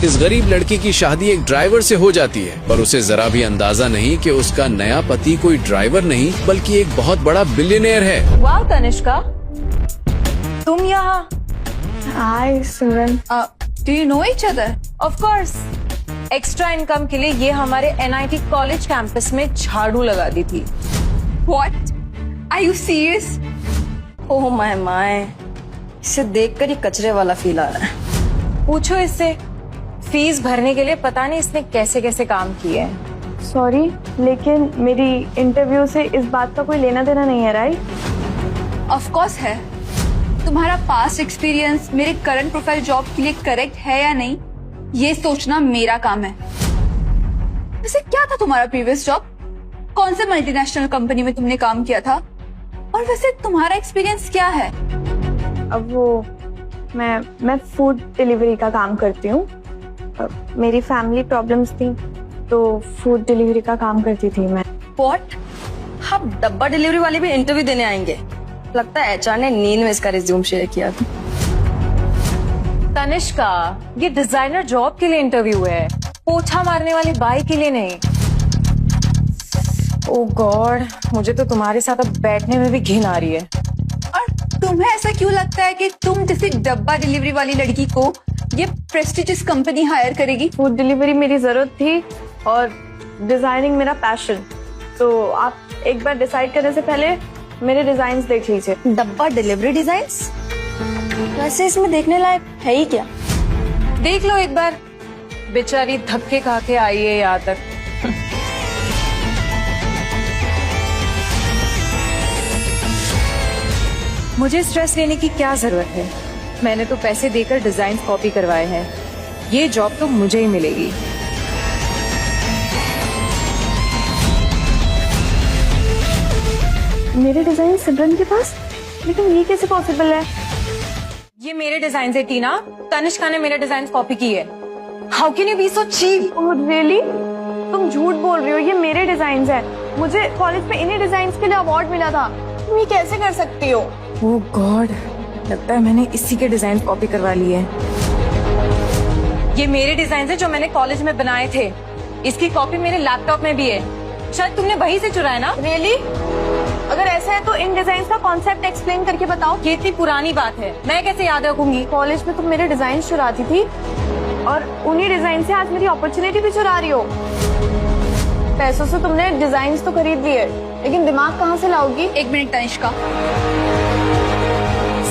इस गरीब लड़की की शादी एक ड्राइवर से हो जाती है, पर उसे जरा भी अंदाजा नहीं कि उसका नया पति कोई ड्राइवर नहीं बल्कि एक बहुत बड़ा बिलियनेयर है। वाह तनिष्का, तुम यहाँ? Hi Simran. Do you know each other? Of course. Extra income के लिए ये हमारे NIT कॉलेज कैंपस में झाड़ू लगा दी थी। What? Are you serious? Oh my my, इसे देखकर ही कचरे वाला फील आ रहा है। पूछो इससे, फीस भरने के लिए पता नहीं इसने कैसे कैसे काम किए हैं। सॉरी, लेकिन मेरी इंटरव्यू से इस बात का कोई लेना देना नहीं है, राइट? ऑफ कोर्स है। तुम्हारा पास्ट एक्सपीरियंस मेरे करंट प्रोफाइल जॉब के लिए करेक्ट है या नहीं, ये सोचना मेरा काम है। वैसे क्या था तुम्हारा प्रीवियस जॉब? कौन से मल्टीनेशनल कंपनी में तुमने काम किया था? और वैसे तुम्हारा एक्सपीरियंस क्या है? अब वो मैं फूड डिलीवरी का काम करती हूँ। मेरी फैमिली प्रॉब्लम्स थी तो फूड डिलीवरी का काम करती थी मैं। व्हाट? हम डब्बा डिलीवरी वाले भी इंटरव्यू देने आएंगे? लगता है HR ने नील में इसका रिज्यूम शेयर किया था। तनिष्का, ये डिजाइनर जॉब के लिए इंटरव्यू है, पोछा मारने वाली बाई के लिए नहीं। ओह गॉड, मुझे तो तुम्हारे साथ अब बैठने में भी घिन आ रही है। और तुम्हें ऐसा क्यों लगता है कि तुम जैसी डब्बा डिलीवरी वाली लड़की को ये प्रेस्टिजियस कंपनी हायर करेगी? फूड डिलीवरी मेरी जरूरत थी और डिजाइनिंग मेरा पैशन। तो आप एक बार डिसाइड करने से पहले मेरे डिजाइन्स देख लीजिए। डब्बा डिलीवरी डिजाइन्स? वैसे इसमें देखने लायक है ही क्या? देख लो एक बार, बेचारी धक्के खा के आई है यहाँ तक। मुझे स्ट्रेस लेने की क्या जरूरत है? मैंने तो पैसे देकर डिजाइन कॉपी करवाए हैं, ये जॉब तो मुझे ही मिलेगी। मेरे डिजाइन सिमरन के पास? लेकिन ये कैसे पॉसिबल है? ये मेरे डिजाइन है टीना, तनिष्का ने मेरे डिजाइन कॉपी की है। How can you be so cheap? Oh really? तुम झूठ बोल रही हो, ये मेरे डिजाइन है। मुझे कॉलेज में इन्हीं डिजाइन के लिए अवार्ड मिला था। तुम ये कैसे कर सकती हो? ओह गॉड, लगता है मैंने इसी के डिजाइन कॉपी करवा लिए हैं। ये मेरे डिजाइन है जो मैंने कॉलेज में बनाए थे। इसकी कॉपी मेरे लैपटॉप में भी है, शायद तुमने वहीं से चुराया ना? रियली? अगर ऐसा है तो इन डिजाइन का कॉन्सेप्ट एक्सप्लेन करके बताओ। ये इतनी पुरानी बात है, मैं कैसे याद रखूंगी? कॉलेज में तुम मेरे डिजाइन चुराती थी और उन्हीं डिजाइन से आज मेरी अपॉर्चुनिटी भी चुरा रही हो। पैसों से तुमने डिजाइन तो खरीद लिए, लेकिन दिमाग कहाँ से लाओगी? एक मिनट तनिष्का,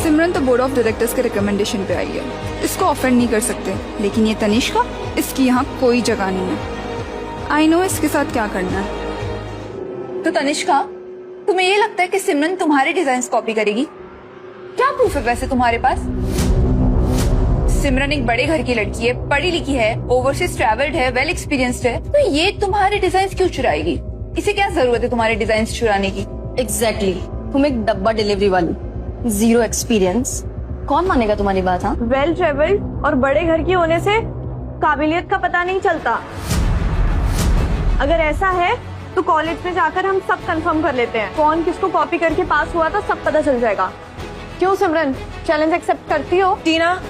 सिमरन तो बोर्ड ऑफ डायरेक्टर्स के रिकमेंडेशन पे आई है, इसको ऑफेंड नहीं कर सकते। लेकिन ये तनिष्का, इसकी यहाँ कोई जगह नहीं है। आई नो इसके साथ क्या करना है। तो तनिष्का, तुम्हें ये लगता है कि सिमरन तुम्हारे डिजाइन कॉपी करेगी? क्या प्रूफ है वैसे तुम्हारे पास? सिमरन एक बड़े घर की लड़की है, पढ़ी लिखी है, ओवरसीज ट्रैवल्ड है, वेल एक्सपीरियंस्ड है, तो ये तुम्हारे डिजाइन क्यों चुराएगी? इसे क्या जरूरत है तुम्हारे डिजाइन चुराने की? एग्जैक्टली, तुम एक डब्बा डिलीवरी वाली, जीरो एक्सपीरियंस, कौन मानेगा तुम्हारी बात? हाँ, वेल ट्रेवल्ड और बड़े घर की होने से काबिलियत का पता नहीं चलता। अगर ऐसा है तो कॉलेज में जाकर हम सब कंफर्म कर लेते हैं, कौन किसको कॉपी करके पास हुआ था, सब पता चल जाएगा। क्यों सिमरन, चैलेंज एक्सेप्ट करती हो? टीना,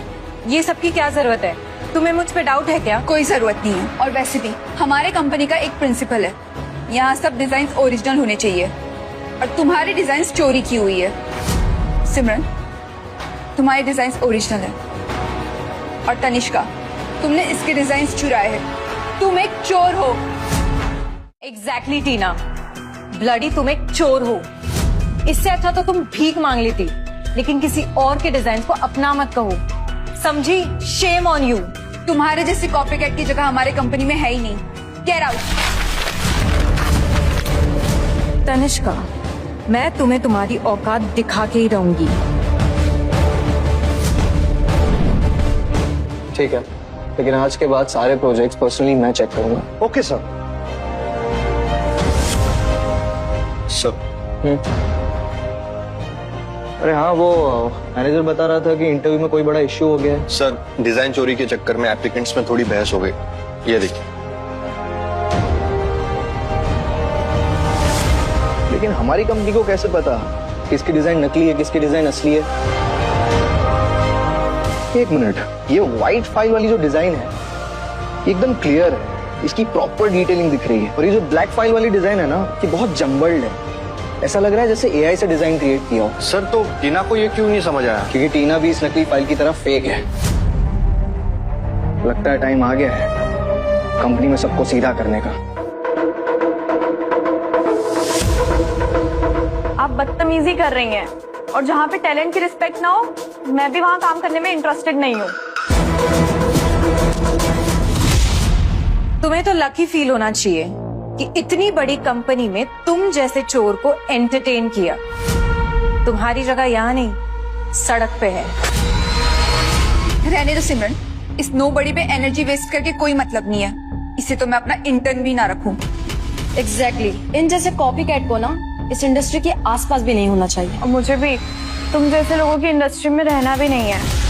ये सब की क्या जरूरत है? तुम्हें मुझ पे डाउट है क्या? कोई जरूरत नहीं है। और वैसे भी हमारे कंपनी का एक प्रिंसिपल है, यहाँ सब डिजाइन ओरिजिनल होने चाहिए, और तुम्हारी डिजाइन चोरी की हुई है। सिमरन, तुम्हारे डिजाइन ओरिजिनल है, और तनिष्का, तुमने इसके डिजाइन चुराए हैं। तुम एक चोर हो। एग्जैक्टली टीना, ब्लडी तुम एक चोर हो। इससे अच्छा तो तुम भीख मांग लेती, लेकिन किसी और के डिजाइन को अपना मत कहो, समझी? Shame on you. तुम्हारे जैसी कॉपीकैट की जगह हमारे कंपनी में है ही नहीं। Get out. तनिष्का, मैं तुम्हें तुम्हारी औकात दिखा के ही रहूंगी। ठीक है, लेकिन आज के बाद सारे प्रोजेक्ट्स पर्सनली मैं चेक करूंगा। Okay sir. अरे हाँ, वो मैनेजर बता रहा था कि इंटरव्यू में कोई बड़ा इश्यू हो गया है। सर, डिजाइन चोरी के चक्कर में एप्लीकेंट्स में थोड़ी बहस हो गई। ये देखिए। लेकिन हमारी कंपनी को कैसे पता किसकी डिजाइन नकली है, किसकी डिजाइन असली है? एक मिनट, ये व्हाइट फाइल वाली जो डिजाइन है, ये एकदम क्लियर है, इसकी प्रॉपर डिटेलिंग दिख रही है। और ये जो ब्लैक फाइल वाली डिजाइन है ना, ये बहुत जम्बल्ड है। ऐसा लग रहा है जैसे एआई से डिजाइन क्रिएट किया हो। सर तो टीना को ये क्यों नहीं समझ आया? क्योंकि टीना भी इस नकली फाइल की तरह फेक है। लगता है टाइम आ गया है कंपनी में सबको सीधा करने का। आप बदतमीजी कर रही हैं और जहाँ पे टैलेंट की रिस्पेक्ट ना हो, मैं भी वहाँ काम करने में इंटरेस्टेड नहीं हूँ। तुम्हें तो लकी फील होना चाहिए कि इतनी बड़ी कंपनी में तुम जैसे चोर को एंटरटेन किया। तुम्हारी जगह यहाँ नहीं, सड़क पे है। रहने दो सिमरन, इस नोबडी पे एनर्जी वेस्ट करके कोई मतलब नहीं है। इसे तो मैं अपना इंटर्न भी ना रखूं। एग्जैक्टली इन जैसे कॉपी कैट को ना इस इंडस्ट्री के आसपास भी नहीं होना चाहिए। और मुझे भी तुम जैसे लोगों की इंडस्ट्री में रहना भी नहीं है।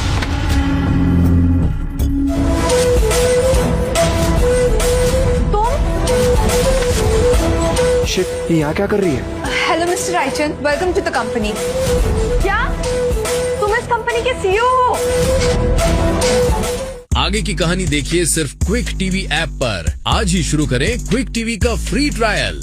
शिट, ये यहाँ क्या कर रही है? Hello mister Raichand, welcome to the company. क्या तुम इस कंपनी के सीईओ हो? आगे की कहानी देखिए सिर्फ क्विक टीवी ऐप पर। आज ही शुरू करें क्विक टीवी का फ्री ट्रायल।